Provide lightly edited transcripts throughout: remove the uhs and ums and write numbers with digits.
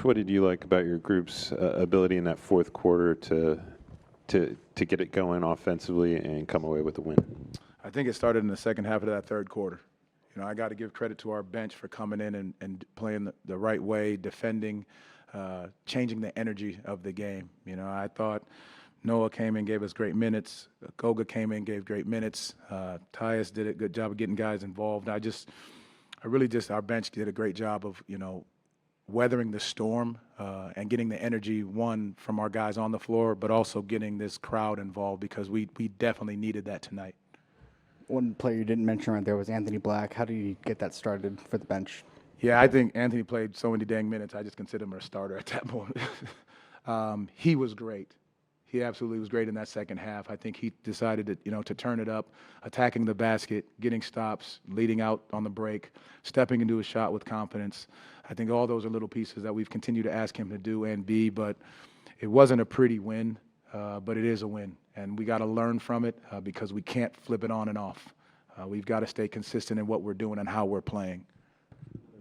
What did you like about your group's ability in that fourth quarter to get it going offensively and come away with the win? I think it started in the second half of that third quarter. You know, I got to give credit to our bench for coming in and playing the right way, defending, changing the energy of the game. You know, I thought Noah came in, gave us great minutes. Goga came in, gave great minutes. Tyus did a good job of getting guys involved. Our bench did a great job of, you know, weathering the storm and getting the energy, one, from our guys on the floor, but also getting this crowd involved because we definitely needed that tonight. One player you didn't mention right there was Anthony Black. How do you get that started for the bench? Yeah, I think Anthony played so many dang minutes, I just consider him a starter at that moment. He was great. He absolutely was great in that second half. I think he decided to turn it up, attacking the basket, getting stops, leading out on the break, stepping into a shot with confidence. I think all those are little pieces that we've continued to ask him to do and be, but it wasn't a pretty win, but it is a win. And we got to learn from it because we can't flip it on and off. We've got to stay consistent in what we're doing and how we're playing.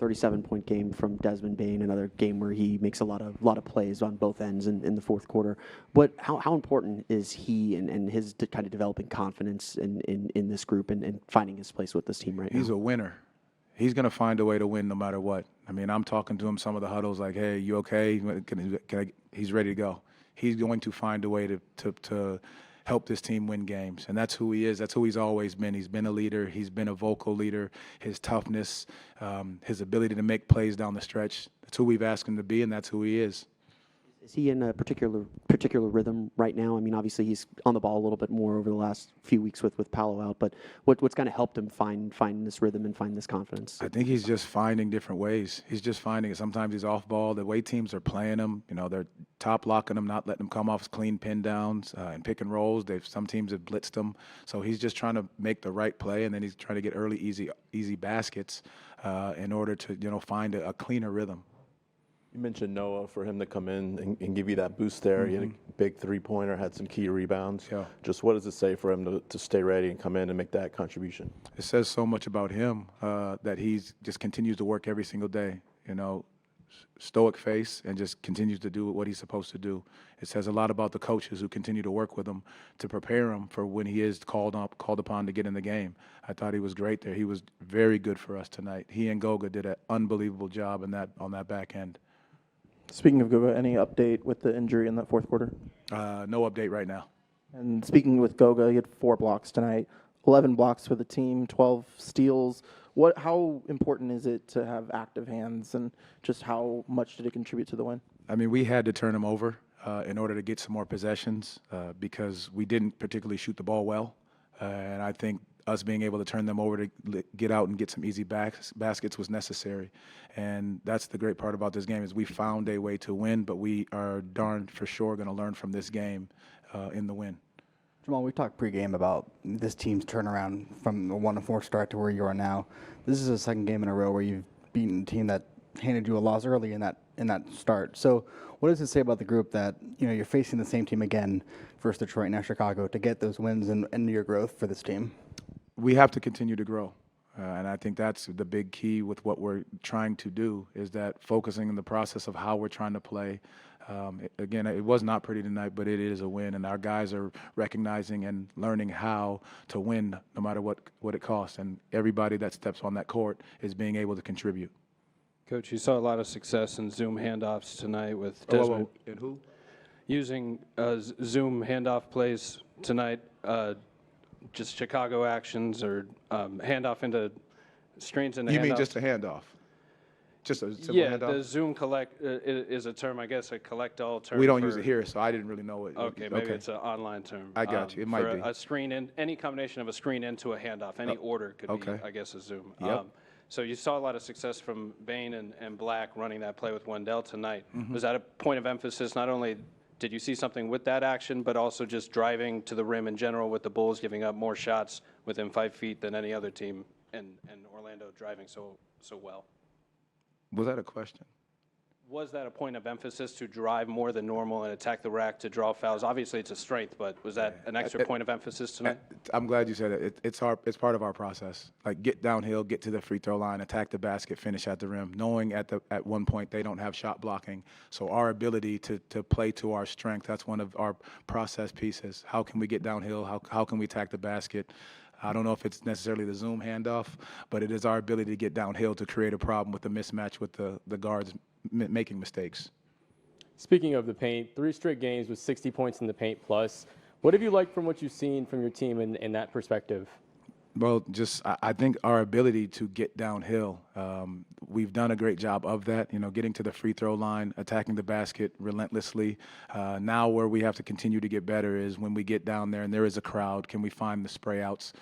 37-point game from Desmond Bane, another game where he makes a lot of plays on both ends in the fourth quarter. But how important is he and his kind of developing confidence in this group and finding his place with this team right now? He's a winner. He's going to find a way to win no matter what. I mean, I'm talking to him some of the huddles like, hey, you okay? He's ready to go. He's going to find a way to help this team win games. And that's who he is. That's who he's always been. He's been a leader. He's been a vocal leader. His toughness, his ability to make plays down the stretch, that's who we've asked him to be, and that's who he is. Is he in a particular rhythm right now? I mean, obviously he's on the ball a little bit more over the last few weeks with Paolo out, but what's kind of helped him find this rhythm and find this confidence? I think he's just finding different ways. He's just finding it. Sometimes he's off ball. The way teams are playing him, you know, they're top locking him, not letting him come off clean pin downs and pick and rolls. Some teams have blitzed him. So he's just trying to make the right play, and then he's trying to get early, easy baskets in order to, find a cleaner rhythm. You mentioned Noah, for him to come in and give you that boost there. He had a big three-pointer, had some key rebounds. Yeah. Just what does it say for him to stay ready and come in and make that contribution? It says so much about him that he's just continues to work every single day, stoic face, and just continues to do what he's supposed to do. It says a lot about the coaches who continue to work with him to prepare him for when he is called upon to get in the game. I thought he was great there. He was very good for us tonight. He and Goga did an unbelievable job on that back end. Speaking of Goga, any update with the injury in that fourth quarter? No update right now. And speaking with Goga, he had 4 blocks tonight, 11 blocks for the team, 12 steals. How important is it to have active hands, and just how much did it contribute to the win? I mean, we had to turn him over in order to get some more possessions because we didn't particularly shoot the ball well. And I think us being able to turn them over to get out and get some easy baskets was necessary. And that's the great part about this game is we found a way to win, but we are darn for sure going to learn from this game in the win. Jamal, we talked pregame about this team's turnaround from a 1-4 start to where you are now. This is the second game in a row where you've beaten a team that handed you a loss early in that start. So what does it say about the group that you're facing the same team again versus Detroit and now Chicago to get those wins and your growth for this team? We have to continue to grow. And I think that's the big key with what we're trying to do is that focusing on the process of how we're trying to play. Again, it was not pretty tonight, but it is a win. And our guys are recognizing and learning how to win no matter what it costs. And everybody that steps on that court is being able to contribute. Coach, you saw a lot of success in Zoom handoffs tonight with Desmond. And who? Using Zoom handoff plays tonight. Just Chicago actions or handoff into screens into handoff? You mean just a handoff? Just a simple handoff? Yeah, the Zoom collect is a term, I guess, a collect-all term. We don't use it here, so I didn't really know it. Okay, maybe it's an online term. I got you. It might be. A screen any combination of a screen into a handoff, any order could be, I guess, a Zoom. Yep. So you saw a lot of success from Bane and Black running that play with Wendell tonight. Was that a point of emphasis? Not only did you see something with that action, but also just driving to the rim in general with the Bulls giving up more shots within 5 feet than any other team, and Orlando driving so well? Was that a question? Was that a point of emphasis to drive more than normal and attack the rack to draw fouls? Obviously, it's a strength, but was that an extra point of emphasis tonight? I'm glad you said it. It's part of our process. Like, get downhill, get to the free throw line, attack the basket, finish at the rim, knowing at one point they don't have shot blocking. So our ability to play to our strength, that's one of our process pieces. How can we get downhill? How can we attack the basket? I don't know if it's necessarily the zoom handoff, but it is our ability to get downhill to create a problem with the mismatch with the guards making mistakes. Speaking of the paint, 3 straight games with 60 points in the paint plus. What have you liked from what you've seen from your team in that perspective? Well, I think our ability to get downhill, we've done a great job of that, getting to the free throw line, attacking the basket relentlessly. Now where we have to continue to get better is when we get down there and there is a crowd, can we find the spray outs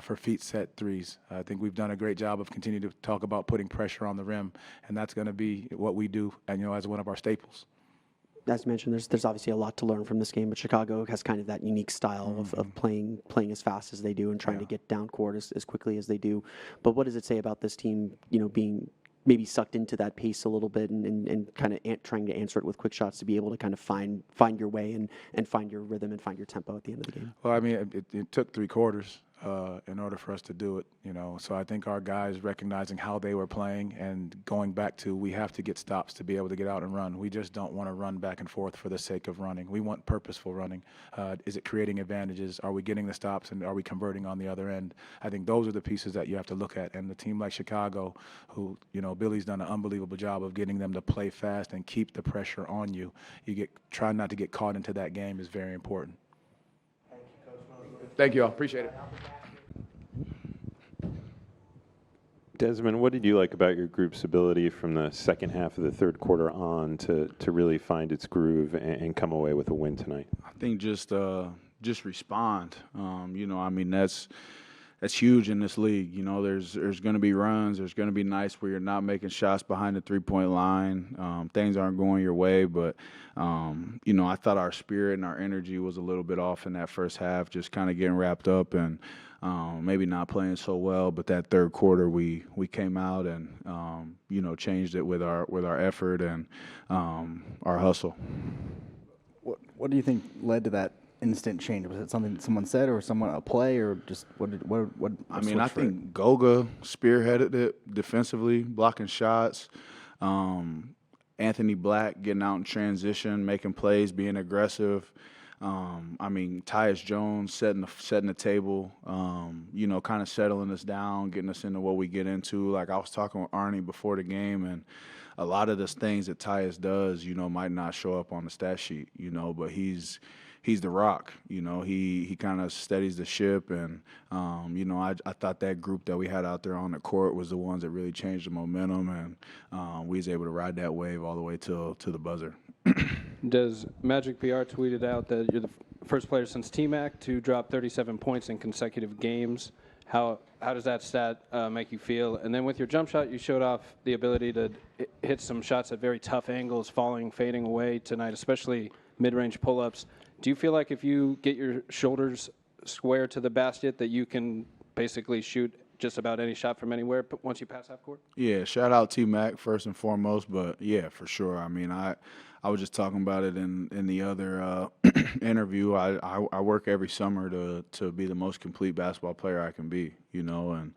for feet set threes? I think we've done a great job of continuing to talk about putting pressure on the rim, and that's going to be what we do, and as one of our staples. As mentioned, there's obviously a lot to learn from this game, but Chicago has kind of that unique style of playing as fast as they do and trying to get down court as quickly as they do. But what does it say about this team, being maybe sucked into that pace a little bit and kind of trying to answer it with quick shots to be able to kind of find your way and find your rhythm and find your tempo at the end of the game? Well, I mean, it took 3 quarters in order for us to do it, So I think our guys recognizing how they were playing and going back to, we have to get stops to be able to get out and run. We just don't want to run back and forth for the sake of running. We want purposeful running. Is it creating advantages? Are we getting the stops, and are we converting on the other end? I think those are the pieces that you have to look at. And the team like Chicago, who, Billy's done an unbelievable job of getting them to play fast and keep the pressure on you. Try not to get caught into that game is very important. Thank you all. Appreciate it. Desmond, what did you like about your group's ability from the second half of the third quarter on to really find its groove and come away with a win tonight? I think just respond. That's huge in this league. There's going to be runs. There's going to be nights where you're not making shots behind the three-point line. Things aren't going your way, but I thought our spirit and our energy was a little bit off in that first half, just kind of getting wrapped up and maybe not playing so well. But that third quarter, we came out and changed it with our effort and our hustle. What do you think led to that instant change? Was it something that someone said, or a play, or just what? I mean, I think Goga spearheaded it defensively, blocking shots. Anthony Black getting out in transition, making plays, being aggressive. Tyus Jones setting the table, kind of settling us down, getting us into what we get into. Like, I was talking with Arnie before the game, and a lot of the things that Tyus does, might not show up on the stat sheet, but he's the rock. He kind of steadies the ship, and I thought that group that we had out there on the court was the ones that really changed the momentum, and we was able to ride that wave all the way to the buzzer. Does Magic PR tweeted out that you're the first player since T-Mac to drop 37 points in consecutive games? How does that stat make you feel? And then with your jump shot, you showed off the ability to hit some shots at very tough angles, fading away tonight, especially mid-range pull-ups. Do you feel like if you get your shoulders square to the basket that you can basically shoot just about any shot from anywhere once you pass half court? Yeah, shout out T-Mac first and foremost, but yeah, for sure. I mean, I was just talking about it in the other interview. I work every summer to be the most complete basketball player I can be, and I'm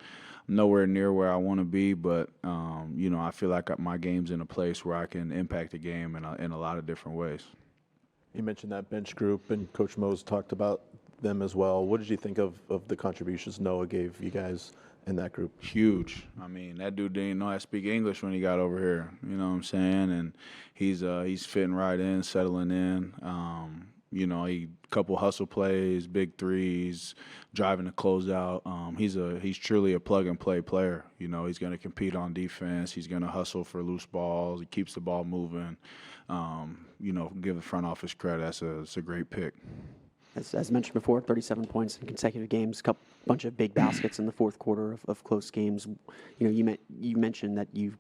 nowhere near where I want to be, but I feel like my game's in a place where I can impact the game in a lot of different ways. You mentioned that bench group, and Coach Mose talked about them as well. What did you think of the contributions Noah gave you guys in that group? Huge. I mean, that dude didn't know how to speak English when he got over here. You know what I'm saying? And he's fitting right in, settling in. He couple hustle plays, big threes, driving the closeout. He's truly a plug and play player. He's going to compete on defense. He's going to hustle for loose balls. He keeps the ball moving. Give the front office credit. It's a great pick. As mentioned before, 37 points in consecutive games. bunch of big baskets in the fourth quarter of close games. You mentioned that you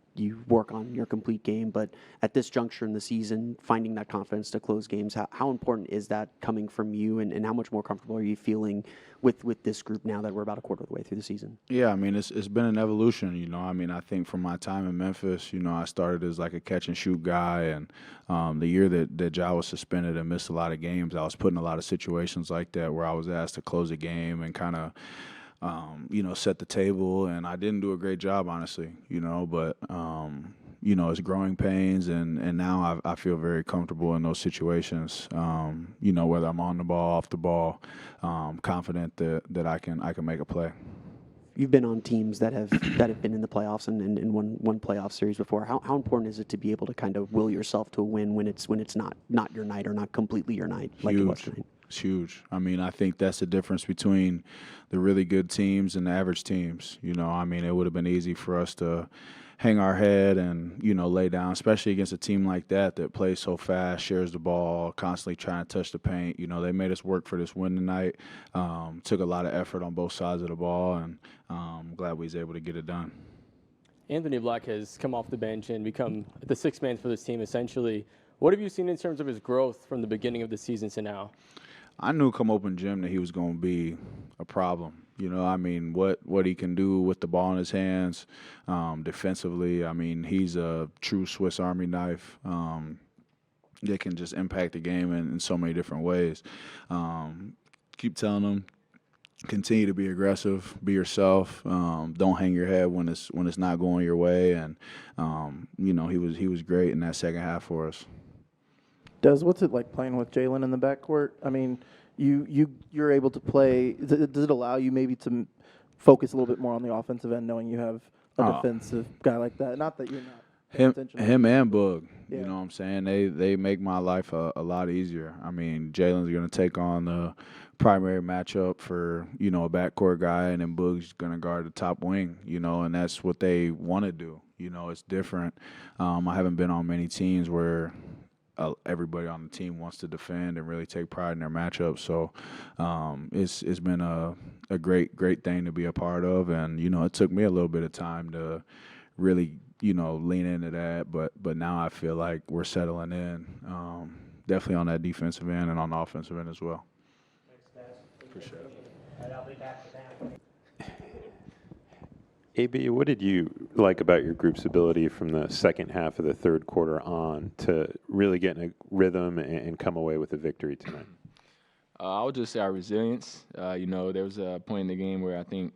work on your complete game, but at this juncture in the season, finding that confidence to close games, how important is that coming from you, and how much more comfortable are you feeling with this group now that we're about a quarter of the way through the season? Yeah, I mean, it's been an evolution, I mean, I think from my time in Memphis, I started as like a catch and shoot guy, and the year that Ja was suspended and missed a lot of games, I was put in a lot of situations like that where I was asked to close a game and kind of, set the table, and I didn't do a great job, honestly, but it's growing pains, and now I feel very comfortable in those situations. Whether I'm on the ball, off the ball, confident that I can make a play. You've been on teams that have been in the playoffs and won playoff series before. How important is it to be able to kind of will yourself to a win when it's not your night or not completely your night like it was tonight? It's huge. I mean, I think that's the difference between the really good teams and the average teams. I mean, it would have been easy for us to hang our head and, lay down, especially against a team like that plays so fast, shares the ball, constantly trying to touch the paint. They made us work for this win tonight. Took a lot of effort on both sides of the ball, and I'm glad we was able to get it done. Anthony Black has come off the bench and become the sixth man for this team, essentially. What have you seen in terms of his growth from the beginning of the season to now? I knew come open gym that he was going to be a problem. I mean, what he can do with the ball in his hands defensively. I mean, he's a true Swiss Army knife that can just impact the game in so many different ways. Keep telling him, continue to be aggressive, be yourself. Don't hang your head when it's not going your way. And he was great in that second half for us. Des, what's it like playing with Jalen in the backcourt? I mean, you're able to play. Does it allow you maybe to focus a little bit more on the offensive end, knowing you have a defensive guy like that? Not that you're not paying attention. Him and Boog. Yeah. You know what I'm saying? They make my life a lot easier. I mean, Jalen's going to take on the primary matchup for, a backcourt guy, and then Boog's going to guard the top wing, and that's what they want to do. It's different. I haven't been on many teams where everybody on the team wants to defend and really take pride in their matchups. So it's been a great thing to be a part of. And, it took me a little bit of time to really, lean into that. But now I feel like we're settling in, definitely on that defensive end and on the offensive end as well. Appreciate it. I'll be back to that. AB, what did you like about your group's ability from the second half of the third quarter on to really get in a rhythm and come away with a victory tonight? I would just say our resilience. There was a point in the game where I think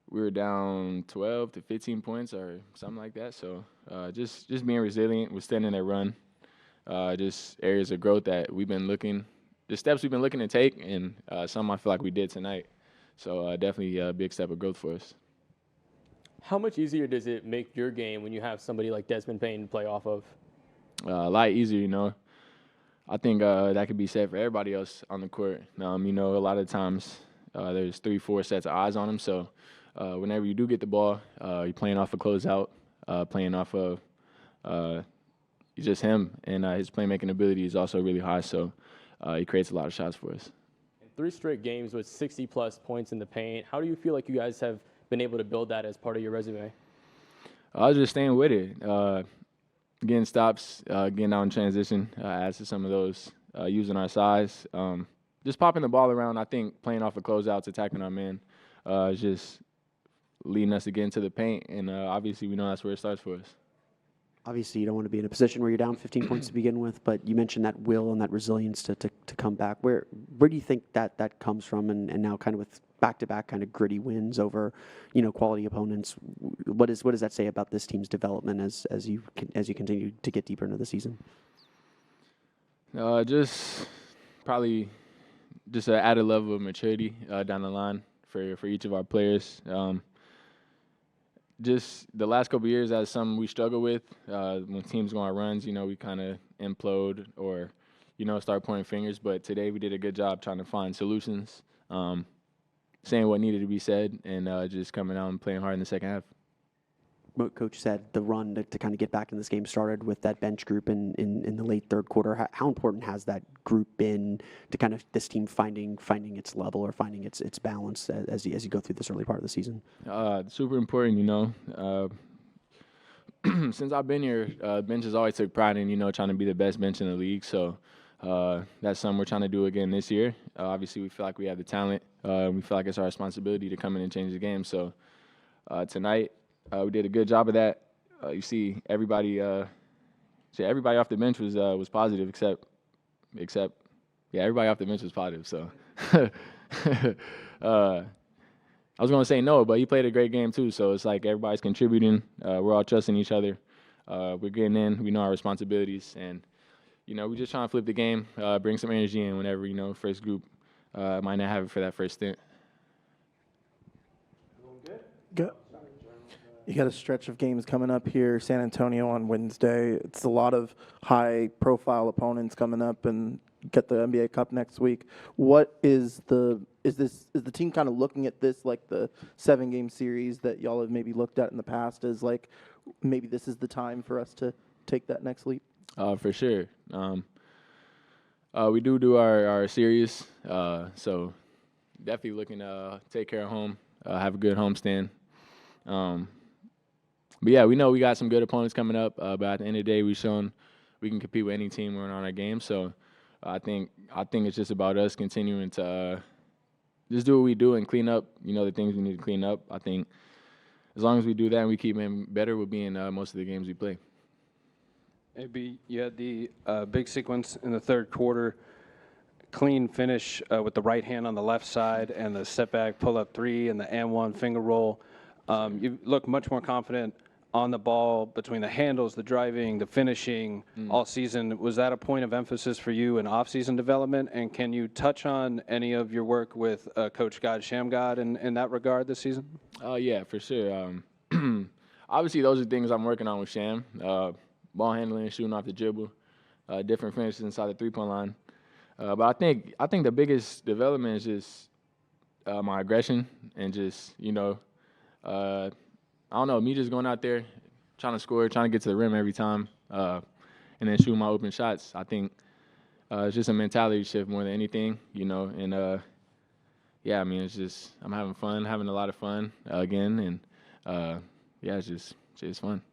we were down 12 to 15 points or something like that. So just being resilient, withstanding that run, just areas of growth that we've been looking, the steps we've been looking to take, and some I feel like we did tonight. So definitely a big step of growth for us. How much easier does it make your game when you have somebody like Desmond Bane to play off of? A lot easier, I think that could be said for everybody else on the court. A lot of times there's 3-4 sets of eyes on him. So whenever you do get the ball, you're playing off a closeout, playing off of just him. And his playmaking ability is also really high. So he creates a lot of shots for us. 3 straight games with 60-plus points in the paint. How do you feel like you guys have been able to build that as part of your resume? I was just staying with it, getting stops, getting out in transition, adds to some of those, using our size, just popping the ball around. I think playing off of closeouts, attacking our men, just leading us to get into the paint, and obviously we know that's where it starts for us. Obviously, you don't want to be in a position where you're down 15 points to begin with, but you mentioned that will and that resilience to come back. Where do you think that comes from, and now kind of with back-to-back kind of gritty wins over, quality opponents? What does that say about this team's development as you continue to get deeper into the season? Just probably just an added level of maturity down the line for each of our players. Just the last couple of years, that's something we struggle with. When teams go on runs, we kind of implode or, start pointing fingers. But today we did a good job trying to find solutions, saying what needed to be said, and just coming out and playing hard in the second half. what Coach said, the run to kind of get back in this game started with that bench group in the late third quarter. How important has that group been to kind of this team finding its level or finding its balance as you go through this early part of the season? Super important, you know. Since I've been here, bench has always took pride in, you know, trying to be the best bench in the league. So that's something we're trying to do again this year. Obviously, we feel like we have the talent. We feel like it's our responsibility to come in and change the game. So tonight, we did a good job of that. You see, everybody off the bench was positive, except everybody off the bench was positive. So I was going to say no, but he played a great game too. So it's like everybody's contributing. We're all trusting each other. We're getting in. We know our responsibilities, and you know, we're just trying to flip the game, bring some energy in whenever, you know, first group might not have it for that first stint. Good. You got a stretch of games coming up here. San Antonio on Wednesday. It's a lot of high-profile opponents coming up, and get the NBA Cup next week. What is the team kind of looking at this like the 7-game series that y'all have maybe looked at in the past as like maybe this is the time for us to take that next leap? For sure. We do our series, so definitely looking to take care of home, have a good homestand. But yeah, we know we got some good opponents coming up, but at the end of the day, we've shown we can compete with any team when we're on our game. So I think it's just about us continuing to just do what we do and clean up, you know, the things we need to clean up. I think as long as we do that and we keep getting better, we'll be in most of the games we play. Maybe you had the big sequence in the third quarter, clean finish with the right hand on the left side and the step back pull-up three and the and one finger roll. You look much more confident on the ball between the handles, the driving, the finishing all season. Was that a point of emphasis for you in off-season development? And can you touch on any of your work with Coach God Shamgod in that regard this season? Yeah, for sure. Obviously, those are things I'm working on with Sham. Ball handling, shooting off the dribble, different finishes inside the three-point line. But I think the biggest development is just my aggression and just, you know, I don't know, me just going out there, trying to score, trying to get to the rim every time, and then shooting my open shots. I think it's just a mentality shift more than anything, you know. And, yeah, I mean, it's just I'm having a lot of fun again. And, yeah, it's just fun.